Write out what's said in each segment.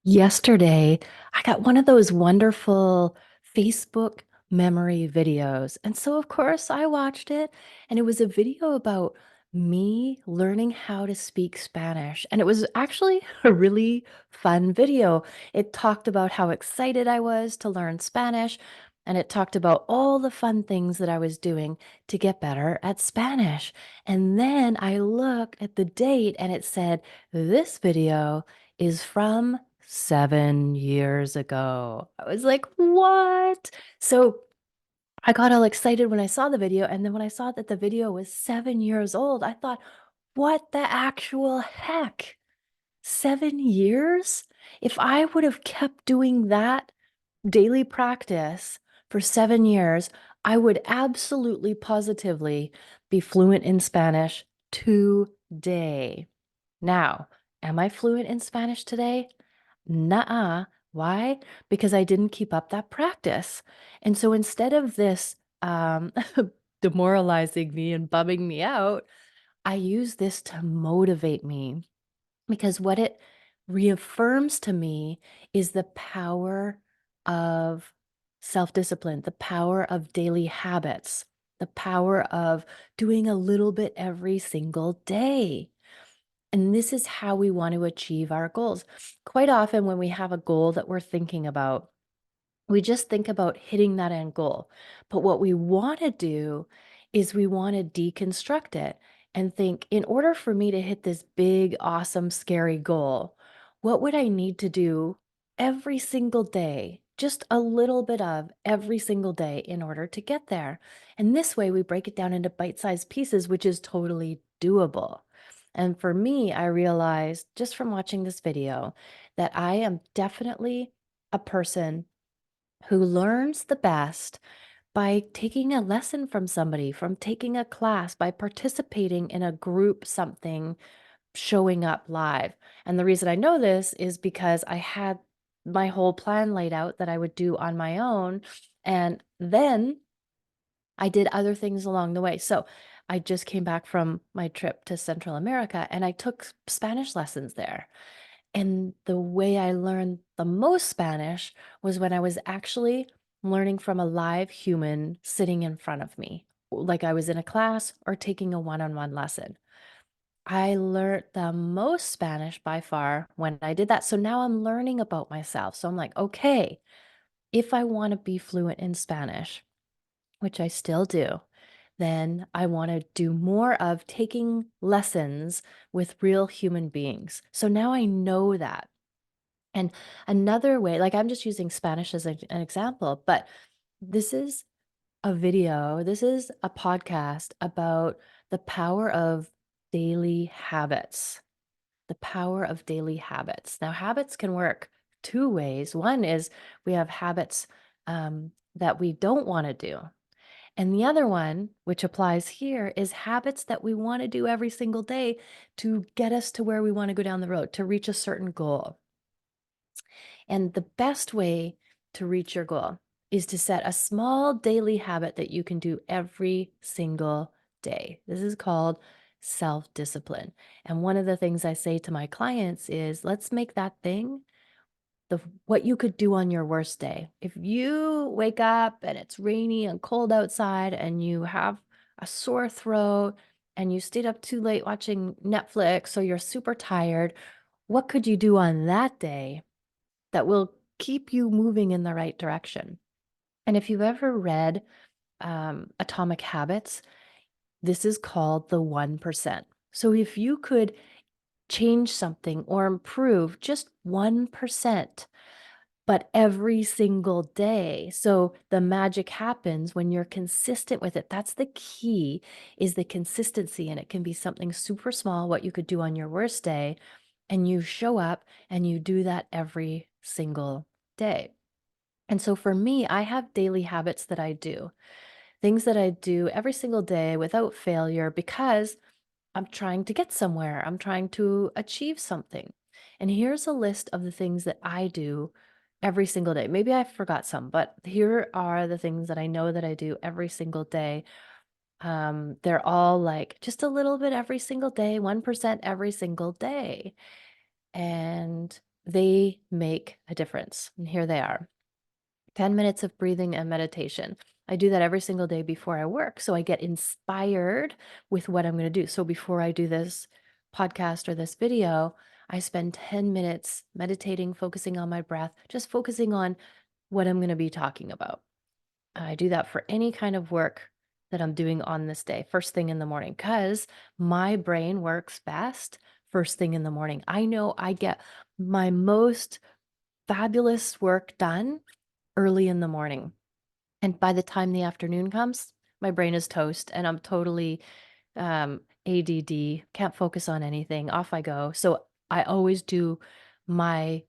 Yesterday, I got one of those wonderful Facebook memory videos. And so, of course, I watched it, and it was a video about me learning how to speak Spanish. And it was actually a really fun video. It talked about how excited I was to learn Spanish, and it talked about all the fun things that I was doing to get better at Spanish. And then I looked at the date, and it said, this video is from 7 years ago. I was like, what? So I got all excited when I saw the video. And then when I saw that the video was 7 years old, I thought, what the actual heck? 7 years? If I would have kept doing that daily practice for 7 years, I would absolutely positively be fluent in Spanish today. Now, am I fluent in Spanish today? Nuh-uh. Why? Because I didn't keep up that practice. And so instead of this demoralizing me and bumming me out, I use this to motivate me because what it reaffirms to me is the power of self-discipline, the power of daily habits, the power of doing a little bit every single day. And this is how we want to achieve our goals. Quite often, when we have a goal that we're thinking about, we just think about hitting that end goal. But what we want to do is we want to deconstruct it and think, in order for me to hit this big, awesome, scary goal, what would I need to do every single day? Just a little bit of every single day in order to get there. And this way, we break it down into bite sized pieces, which is totally doable. And for me, I realized just from watching this video that I am definitely a person who learns the best by taking a lesson from somebody, from taking a class, by participating in a group something, showing up live. And the reason I know this is because I had my whole plan laid out that I would do on my own. And then I did other things along the way. So I just came back from my trip to Central America and I took Spanish lessons there. And the way I learned the most Spanish was when I was actually learning from a live human sitting in front of me, like I was in a class or taking a one-on-one lesson. I learned the most Spanish by far when I did that. So now I'm learning about myself. So I'm like, okay, if I want to be fluent in Spanish, which I still do, then I want to do more of taking lessons with real human beings. So now I know that. And another way, like I'm just using Spanish as an example, but this is a video, this is a podcast about the power of daily habits. The power of daily habits. Now, habits can work two ways. One is we have habits that we don't want to do. And the other one, which applies here, is habits that we want to do every single day to get us to where we want to go down the road, to reach a certain goal. And the best way to reach your goal is to set a small daily habit that you can do every single day. This is called self discipline. And one of the things I say to my clients is let's make that thing what you could do on your worst day. If you wake up and it's rainy and cold outside and you have a sore throat and you stayed up too late watching Netflix, so you're super tired, what could you do on that day that will keep you moving in the right direction? And if you've ever read Atomic Habits, this is called the 1%. So if you could change something or improve just 1%, but every single day. So the magic happens when you're consistent with it. That's the key, is the consistency. And it can be something super small, what you could do on your worst day. And you show up and you do that every single day. And so for me, I have daily habits that I do, things that I do every single day without failure because I'm trying to get somewhere. I'm trying to achieve something. And here's a list of the things that I do every single day. Maybe I forgot some, but here are the things that I know that I do every single day. They're all like just a little bit every single day, 1% every single day. And they make a difference. And here they are. 10 minutes of breathing and meditation. I do that every single day before I work. So I get inspired with what I'm going to do. So before I do this podcast or this video, I spend 10 minutes meditating, focusing on my breath, just focusing on what I'm going to be talking about. I do that for any kind of work that I'm doing on this day, first thing in the morning, because my brain works best first thing in the morning. I know I get my most fabulous work done early in the morning. And by the time the afternoon comes, my brain is toast and I'm totally ADD, can't focus on anything, off I go. So I always do my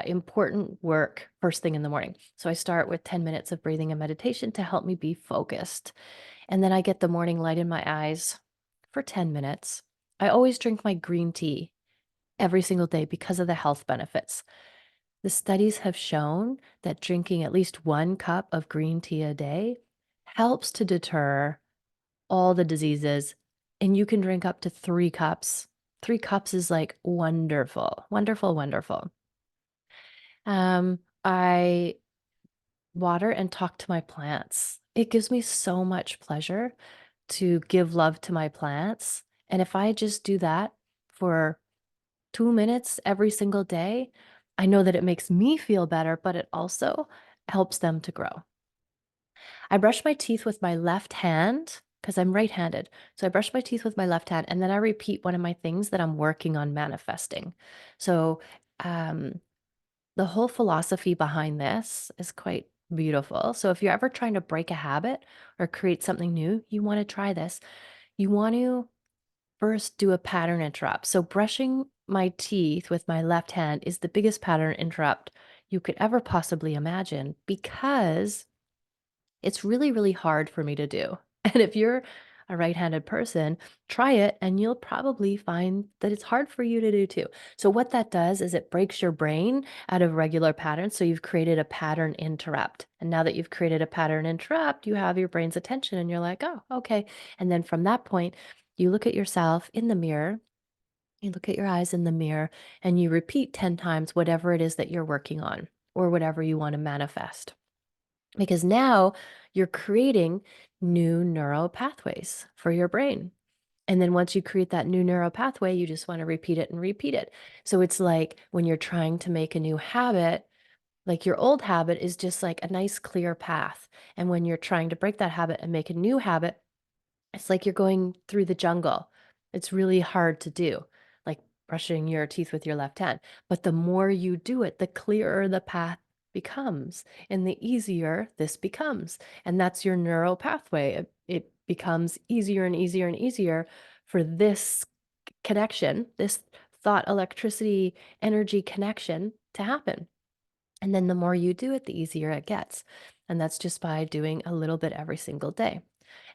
important work first thing in the morning. So I start with 10 minutes of breathing and meditation to help me be focused. And then I get the morning light in my eyes for 10 minutes. I always drink my green tea every single day because of the health benefits. The studies have shown that drinking at least 1 cup of green tea a day helps to deter all the diseases, and you can drink up to 3 cups. 3 cups is, like, wonderful, wonderful, wonderful. I water and talk to my plants. It gives me so much pleasure to give love to my plants, and if I just do that for 2 minutes every single day, I know that it makes me feel better, but it also helps them to grow. I brush my teeth with my left hand because I'm right-handed. So I brush my teeth with my left hand and then I repeat one of my things that I'm working on manifesting. So, um, the whole philosophy behind this is quite beautiful. So if you're ever trying to break a habit or create something new, you want to try this. You want to first do a pattern interrupt. So brushing my teeth with my left hand is the biggest pattern interrupt you could ever possibly imagine because it's really, really hard for me to do. And if you're a right-handed person, try it and you'll probably find that it's hard for you to do too. So what that does is it breaks your brain out of regular patterns. So you've created a pattern interrupt. And now that you've created a pattern interrupt, you have your brain's attention and you're like, oh, okay. And then from that point, you look at yourself in the mirror, you look at your eyes in the mirror, and you repeat 10 times whatever it is that you're working on or whatever you want to manifest. Because now you're creating new neural pathways for your brain. And then once you create that new neural pathway, you just want to repeat it and repeat it. So it's like when you're trying to make a new habit, like your old habit is just like a nice clear path. And when you're trying to break that habit and make a new habit, it's like you're going through the jungle. It's really hard to do, like brushing your teeth with your left hand. But the more you do it, the clearer the path becomes and the easier this becomes. And that's your neural pathway. It becomes easier and easier and easier for this connection, this thought, electricity, energy connection to happen. And then the more you do it, the easier it gets. And that's just by doing a little bit every single day.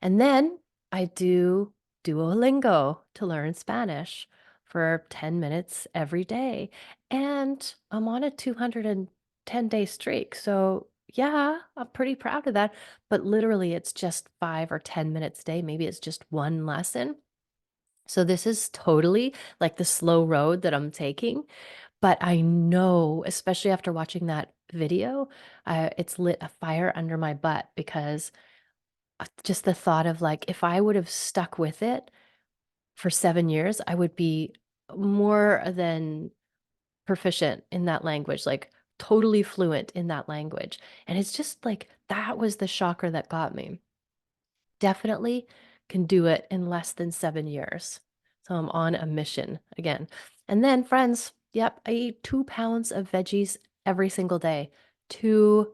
And then I do Duolingo to learn Spanish for 10 minutes every day. And I'm on a 210-day streak. So, yeah, I'm pretty proud of that. But literally, it's just 5 or 10 minutes a day. Maybe it's just one lesson. So, this is totally like the slow road that I'm taking. But I know, especially after watching that video, it's lit a fire under my butt because just the thought of like, if I would have stuck with it for 7 years, I would be more than proficient in that language, like totally fluent in that language. And it's just like, that was the shocker that got me. Definitely can do it in less than 7 years. So I'm on a mission again. And then friends, yep, I eat 2 pounds of veggies every single day. 2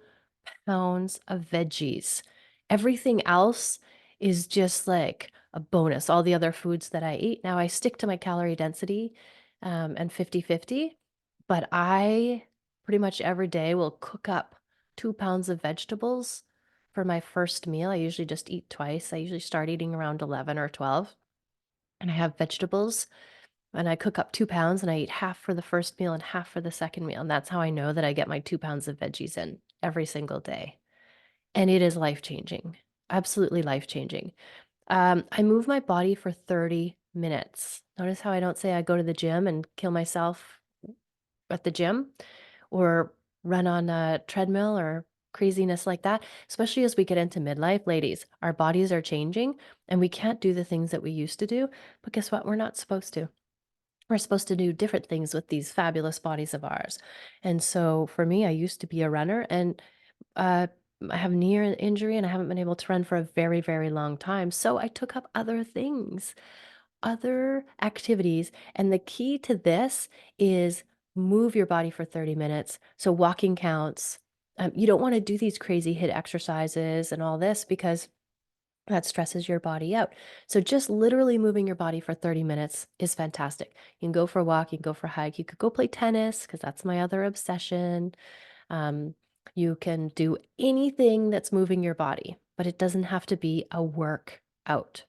pounds of veggies. Everything else is just like a bonus, all the other foods that I eat. Now I stick to my calorie density, and 50-50, but I pretty much every day will cook up 2 pounds of vegetables for my first meal. I usually just eat twice. I usually start eating around 11 or 12, and I have vegetables, and I cook up 2 pounds, and I eat half for the first meal and half for the second meal, and that's how I know that I get my 2 pounds of veggies in every single day. And it is life-changing, absolutely life-changing. I move my body for 30 minutes. Notice how I don't say I go to the gym and kill myself at the gym or run on a treadmill or craziness like that, especially as we get into midlife, ladies, our bodies are changing and we can't do the things that we used to do. But guess what? We're not supposed to. We're supposed to do different things with these fabulous bodies of ours. And so for me, I used to be a runner and uh, I have knee injury and I haven't been able to run for a very, very long time. So I took up other things, other activities. And the key to this is move your body for 30 minutes. So walking counts. You don't want to do these crazy hit exercises and all this because that stresses your body out. So just literally moving your body for 30 minutes is fantastic. You can go for a walk, you can go for a hike, you could go play tennis because that's my other obsession. Um, you can do anything that's moving your body, but it doesn't have to be a workout.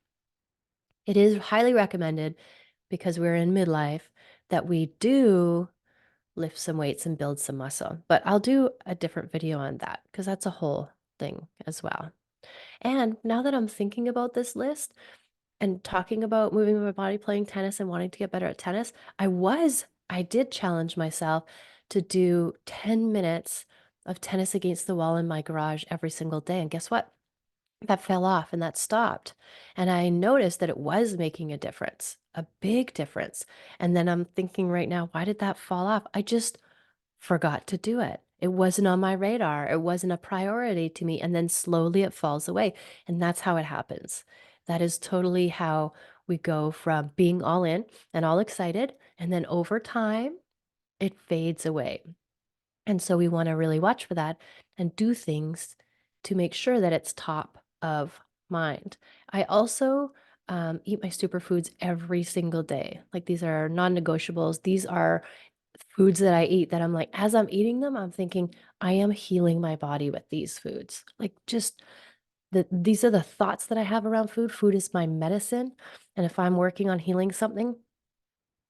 It is highly recommended because we're in midlife that we do lift some weights and build some muscle. But I'll do a different video on that because that's a whole thing as well. And now that I'm thinking about this list and talking about moving my body, playing tennis, and wanting to get better at tennis, I did challenge myself to do 10 minutes of tennis against the wall in my garage every single day. And guess what? That fell off and that stopped. And I noticed that it was making a difference, a big difference. And then I'm thinking right now, why did that fall off? I just forgot to do it. It wasn't on my radar. It wasn't a priority to me. And then slowly it falls away. And that's how it happens. That is totally how we go from being all in and all excited. And then over time, it fades away. And so we want to really watch for that and do things to make sure that it's top of mind. I also eat my superfoods every single day. Like these are non negotiables. These are foods that I eat that I'm like, as I'm eating them, I'm thinking, I am healing my body with these foods. Like just these are the thoughts that I have around food. Food is my medicine. And if I'm working on healing something,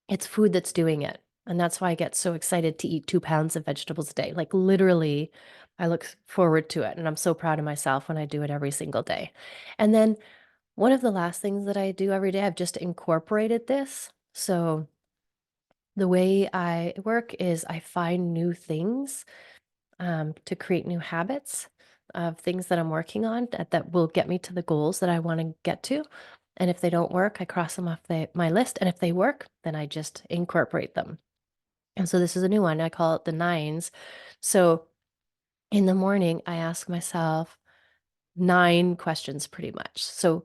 it's food that's doing it. And that's why I get so excited to eat 2 pounds of vegetables a day. Like literally, I look forward to it. And I'm so proud of myself when I do it every single day. And then one of the last things that I do every day, I've just incorporated this. So the way I work is I find new things to create new habits of things that I'm working on that will get me to the goals that I want to get to. And if they don't work, I cross them off my list. And if they work, then I just incorporate them. And so this is a new one. I call it the nines. So in the morning, I ask myself 9 questions pretty much. So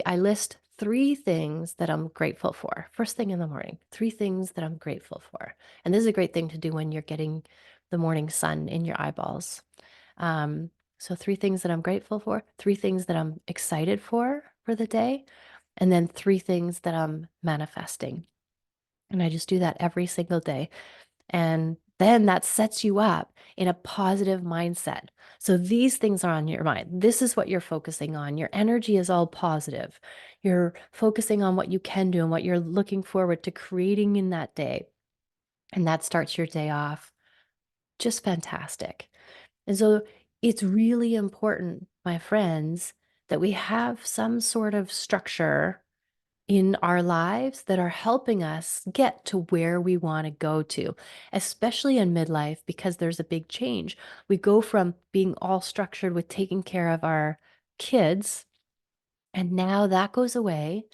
I list 3 things that I'm grateful for. First thing in the morning, 3 things that I'm grateful for. And this is a great thing to do when you're getting the morning sun in your eyeballs. So 3 things that I'm grateful for, 3 things that I'm excited for the day, and then 3 things that I'm manifesting. And I just do that every single day. And then that sets you up in a positive mindset. So these things are on your mind. This is what you're focusing on. Your energy is all positive. You're focusing on what you can do and what you're looking forward to creating in that day. And that starts your day off just fantastic. And so it's really important, my friends, that we have some sort of structure in our lives that are helping us get to where we want to go to, especially in midlife, because there's a big change. We go from being all structured with taking care of our kids, and now that goes away.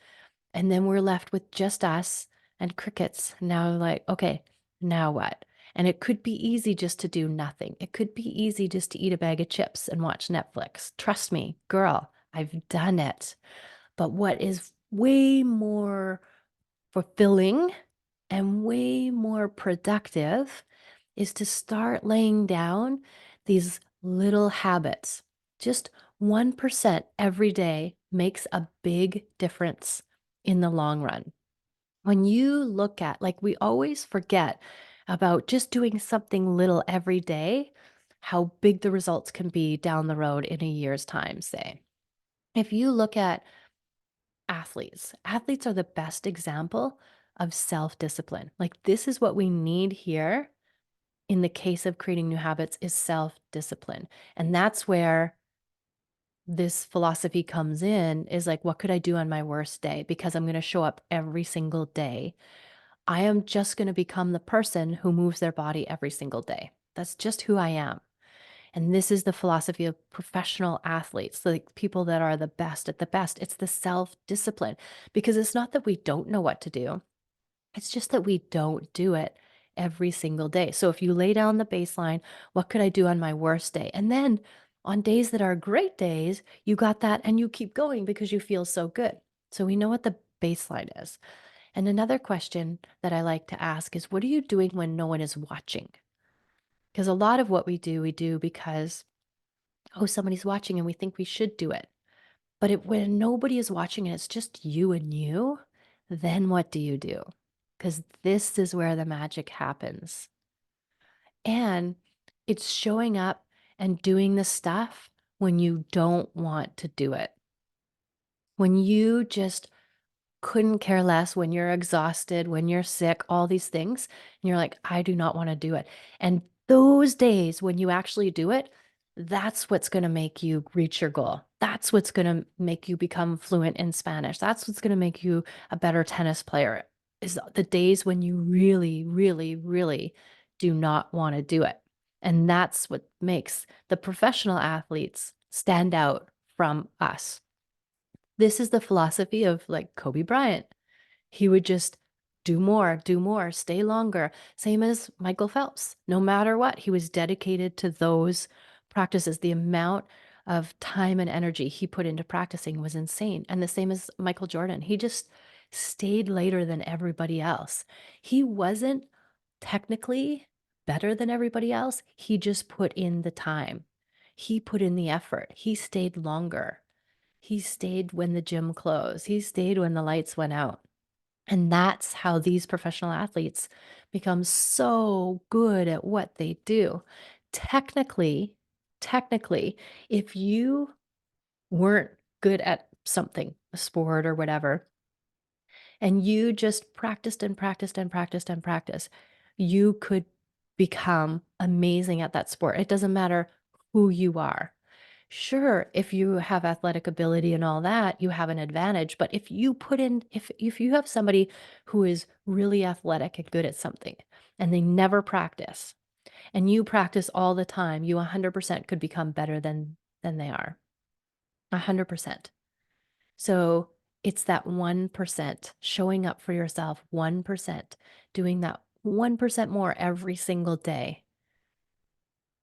And then we're left with just us and crickets. Now, like, okay, now what? And it could be easy just to do nothing. It could be easy just to eat a bag of chips and watch Netflix. Trust me, girl, I've done it. But what is way more fulfilling and way more productive is to start laying down these little habits. Just 1% every day makes a big difference in the long run. When you look at, like, we always forget about just doing something little every day, how big the results can be down the road in a year's time, say. If you look at athletes are the best example of self discipline. Like, this is what we need here in the case of creating new habits is self discipline. And that's where this philosophy comes in is like, what could I do on my worst day? Because I'm going to show up every single day I am just going to become the person who moves their body every single day. That's just who I am. And this is the philosophy of professional athletes, like people that are the best at the best. It's the self discipline because it's not that we don't know what to do, it's just that we don't do it every single day. So if you lay down the baseline, what could I do on my worst day? And then on days that are great days, you got that and you keep going because you feel so good. So we know what the baseline is. And another question that I like to ask is, what are you doing when no one is watching? Because a lot of what we do because, oh, somebody's watching and we think we should do it. But when nobody is watching and it's just you and you, then what do you do? Because this is where the magic happens. And it's showing up and doing the stuff when you don't want to do it. When you just couldn't care less, when you're exhausted, when you're sick, all these things, and you're like, "I do not wanna do it." And those days when you actually do it, that's what's gonna make you reach your goal. That's what's gonna make you become fluent in Spanish. That's what's gonna make you a better tennis player, is the days when you really, really, really do not wanna do it. And that's what makes the professional athletes stand out from us. This is the philosophy of, like, Kobe Bryant. He would just do more, stay longer. Same as Michael Phelps. No matter what, he was dedicated to those practices. The amount of time and energy he put into practicing was insane. And the same as Michael Jordan. He just stayed later than everybody else. He wasn't technically better than everybody else. He just put in the time. He put in the effort. He stayed longer. He stayed when the gym closed. He stayed when the lights went out. And that's how these professional athletes become so good at what they do. Technically, technically, if you weren't good at something, a sport or whatever, and you just practiced and practiced and practiced and practiced, you could become amazing at that sport. It doesn't matter who you are. Sure, if you have athletic ability and all that, you have an advantage, but if you put in if you have somebody who is really athletic and good at something and they never practice and you practice all the time, you 100% could become better than they are. 100%. So, it's that 1% showing up for yourself 1%, doing that 1% more every single day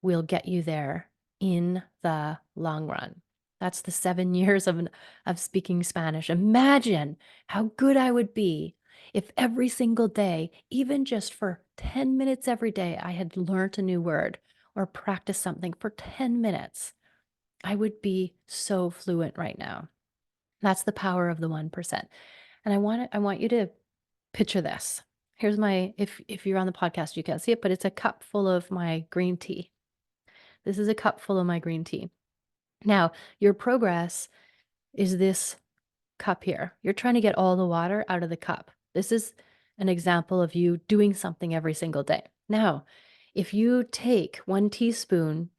will get you there in the long run. That's the 7 years of speaking Spanish. Imagine how good I would be if every single day, even just for 10 minutes every day, I had learned a new word or practiced something for 10 minutes. I would be so fluent right now. That's the power of the 1%. And I want you to picture this. Here's my if you're on the podcast, you can't see it, but it's a cup full of my green tea. This is a cup full of my green tea. Now, your progress is this cup here. You're trying to get all the water out of the cup. This is an example of you doing something every single day. Now, if you take 1 teaspoon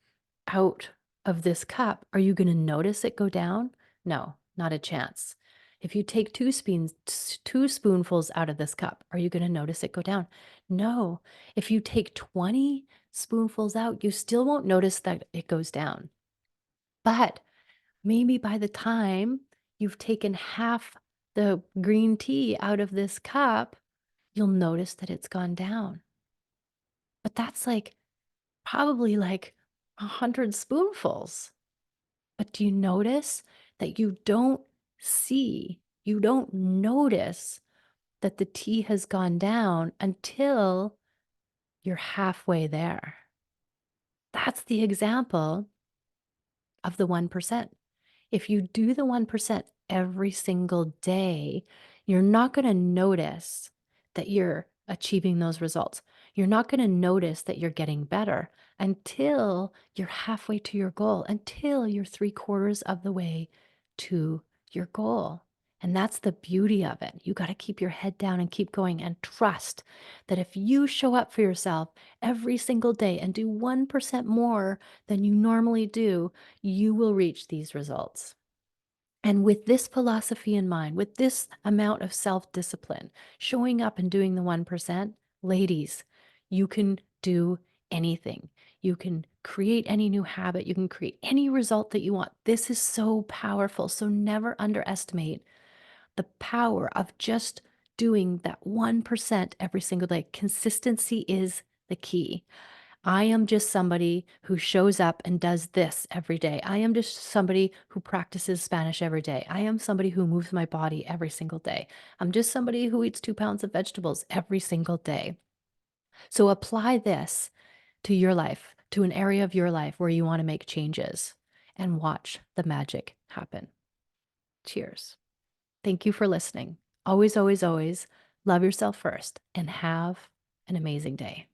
out of this cup, are you going to notice it go down? No, not a chance. If you take 2 spoonfuls out of this cup, are you going to notice it go down? No. If you take 20 spoonfuls out, you still won't notice that it goes down. But maybe by the time you've taken half the green tea out of this cup, you'll notice that it's gone down. But that's like probably like 100 spoonfuls. But do you notice that you don't notice that the tea has gone down until you're halfway there? That's the example of the 1%. If you do the 1% every single day, you're not going to notice that you're achieving those results. You're not going to notice that you're getting better until you're halfway to your goal, until you're 3/4 of the way to your goal. And that's the beauty of it. You got to keep your head down and keep going and trust that if you show up for yourself every single day and do 1% more than you normally do, you will reach these results. And with this philosophy in mind, with this amount of self discipline, showing up and doing the 1%, ladies, you can do anything. You can create any new habit. You can create any result that you want. This is so powerful. So never underestimate the power of just doing that 1% every single day. Consistency is the key. I am just somebody who shows up and does this every day. I am just somebody who practices Spanish every day. I am somebody who moves my body every single day. I'm just somebody who eats 2 pounds of vegetables every single day. So apply this to your life, to an area of your life where you want to make changes, and watch the magic happen. Cheers. Thank you for listening. Always, always, always love yourself first and have an amazing day.